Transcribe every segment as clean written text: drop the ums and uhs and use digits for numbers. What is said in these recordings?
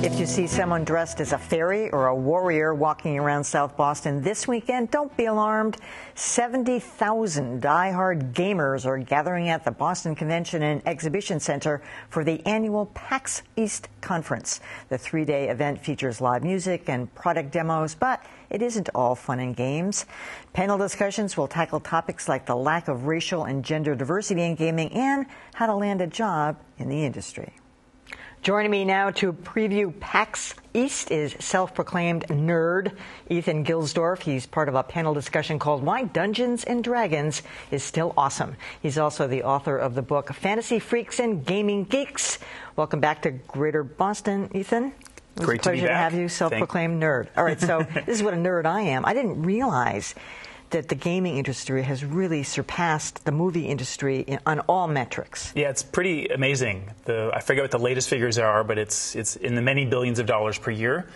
If you see someone dressed as a fairy or a warrior walking around South Boston this weekend, don't be alarmed. 70,000 diehard gamers are gathering at the Boston Convention and Exhibition Center for the annual PAX East conference. The three-day event features live music and product demos, but it isn't all fun and games. Panel discussions will tackle topics like the lack of racial and gender diversity in gaming and how to land a job in the industry. Joining me now to preview PAX East is self-proclaimed nerd Ethan Gilsdorf. He's part of a panel discussion called Why Dungeons and Dragons is Still Awesome. He's also the author of the book Fantasy Freaks and Gaming Geeks. Welcome back to Greater Boston, Ethan. It was Great a pleasure to be back. To have you, self-proclaimed nerd. All right, so this is what a nerd I am. I didn't realize that the gaming industry has really surpassed the movie industry on all metrics. Yeah, it's pretty amazing. I forget what the latest figures are, but it's in the many billions of dollars per year.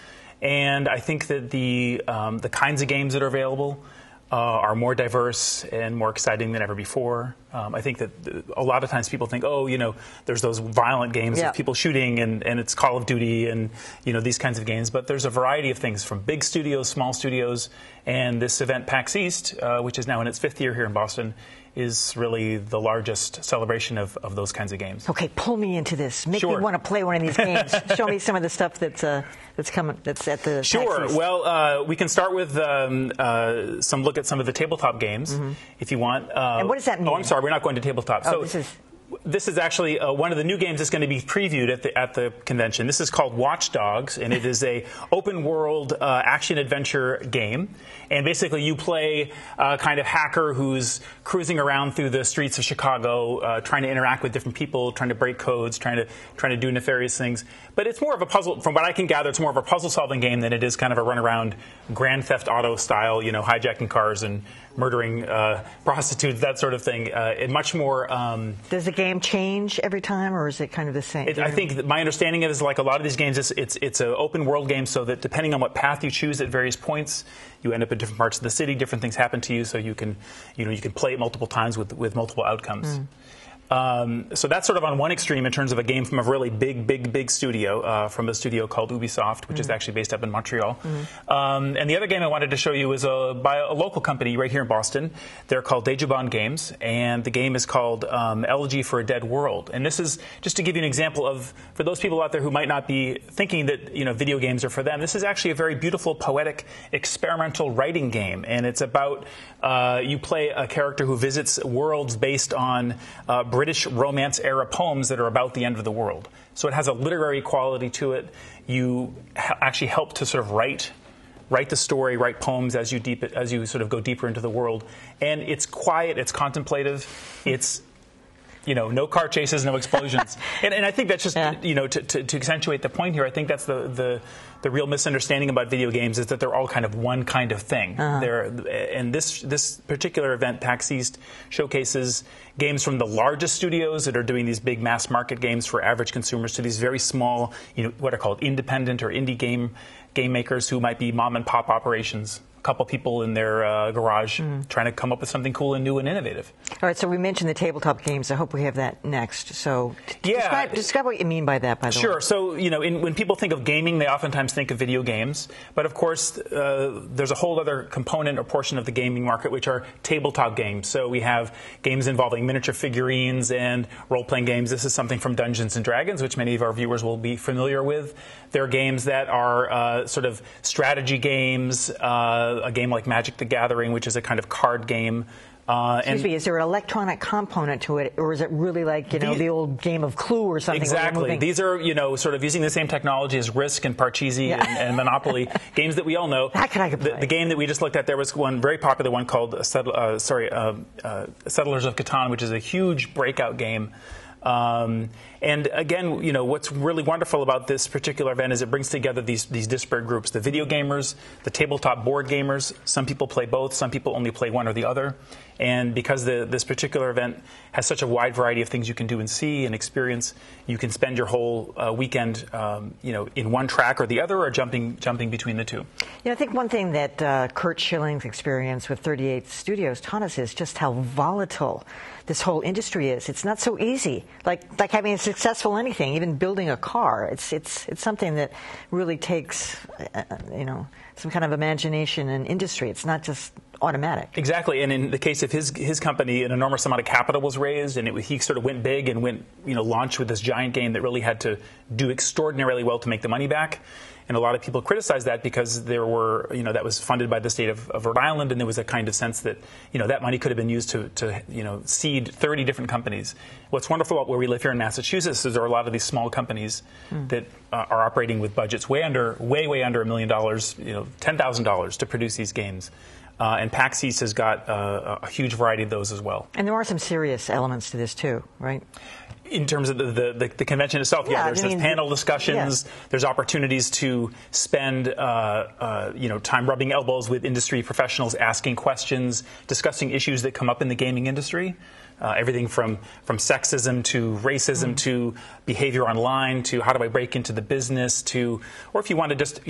And I think that the kinds of games that are available are more diverse and more exciting than ever before. I think that a lot of times people think, oh, you know, there's those violent games of people shooting and it's Call of Duty and, you know, these kinds of games. But there's a variety of things from big studios, small studios, and this event, PAX East, which is now in its 5th year here in Boston, is really the largest celebration of those kinds of games. Okay, pull me into this. Make me want to play one of these games. Show me some of the stuff that's coming. That's at the Sure. PAX East. Well, we can start with some look at some of the tabletop games, if you want. And what does that mean? Oh, I'm sorry, we're not going to tabletop. Oh, so this is actually one of the new games that's going to be previewed at the convention. This is called Watch Dogs, and it is a open world action adventure game. And basically, you play a kind of hacker who's cruising around through the streets of Chicago, trying to interact with different people, trying to break codes, trying to do nefarious things. But it's more of a puzzle. From what I can gather, it's more of a puzzle-solving game than it is kind of a run-around Grand Theft Auto style, you know, hijacking cars and murdering prostitutes, that sort of thing. And much more. Does the game change every time, or is it kind of the same? I think that my understanding of it is like a lot of these games, it's an open world game, so that depending on what path you choose at various points, you end up in different parts of the city. Different things happen to you, so you can play it multiple times with multiple outcomes. So that's sort of on one extreme in terms of a game from a really big studio, from a studio called Ubisoft, which is actually based up in Montreal. And the other game I wanted to show you is by a local company right here in Boston. They're called Tabletop Games, and the game is called Elegy for a Dead World. And this is just to give you an example of, for those people out there who might not be thinking that video games are for them, this is actually a very beautiful, poetic, experimental writing game. And it's about you play a character who visits worlds based on British Romance-era poems that are about the end of the world. So it has a literary quality to it. You actually help to sort of write the story, write poems as you sort of go deeper into the world. And it's quiet, it's contemplative, it's no car chases, no explosions. and I think that's just, to accentuate the point here, I think that's the real misunderstanding about video games is that they're all kind of one kind of thing. And this particular event, PAX East, showcases games from the largest studios that are doing these big mass market games for average consumers to these very small, what are called independent or indie game makers who might be mom and pop operations. Couple people in their garage trying to come up with something cool and new and innovative. All right, so we mentioned the tabletop games. I hope we have that next. So describe what you mean by that, by the way. Sure. So, when people think of gaming, they oftentimes think of video games. But, of course, there's a whole other component or portion of the gaming market, which are tabletop games. So we have games involving miniature figurines and role-playing games. This is something from Dungeons and Dragons, which many of our viewers will be familiar with. There are games that are sort of strategy games, a game like Magic the Gathering, which is a kind of card game. Excuse me, is there an electronic component to it, or is it really like, the old game of Clue or something? Exactly. These are, sort of using the same technology as Risk and Parcheesi and Monopoly, games that we all know. That I could play. The game that we just looked at, there was one very popular one called Settlers of Catan, which is a huge breakout game. And again, what's really wonderful about this particular event is it brings together these disparate groups: the video gamers, the tabletop board gamers. Some people play both. Some people only play one or the other. And because this particular event has such a wide variety of things you can do and see and experience, you can spend your whole weekend, in one track or the other, or jumping between the two. I think one thing that Kurt Schilling's experience with 38 Studios taught us is just how volatile this whole industry is. It's not so easy. Like having a successful anything, even building a car, it's something that really takes, some kind of imagination and industry. It's not just automatic. Exactly, and in the case of his company, an enormous amount of capital was raised, and he sort of went big and launched with this giant game that really had to do extraordinarily well to make the money back. And a lot of people criticized that because there were, that was funded by the state of Rhode Island, and there was a kind of sense that, that money could have been used to seed 30 different companies. What's wonderful about where we live here in Massachusetts is there are a lot of these small companies that are operating with budgets way under $1 million, $10,000 to produce these games. And PAX East has got a huge variety of those as well. And there are some serious elements to this too, right? In terms of the convention itself, there's panel discussions. Yeah. There's opportunities to spend time rubbing elbows with industry professionals, asking questions, discussing issues that come up in the gaming industry. Everything from sexism to racism to behavior online to how do I break into the business or if you want to just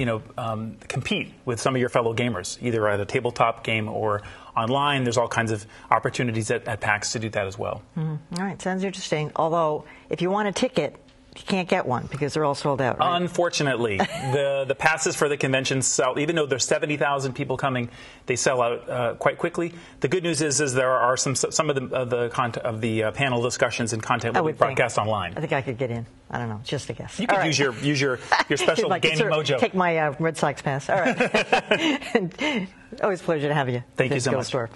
compete with some of your fellow gamers, either at a tabletop game or online. There's all kinds of opportunities at PAX to do that as well. All right, sounds interesting. Although, if you want a ticket, you can't get one because they're all sold out, right? Unfortunately, the passes for the convention sell. Even though there's 70,000 people coming, they sell out quite quickly. The good news is there are some of the panel discussions and content will be broadcast online. I think I could get in. I don't know, just a guess. You could use your special gaming mojo. Take my Red Sox pass. All right. Always a pleasure to have you. Thank you so much.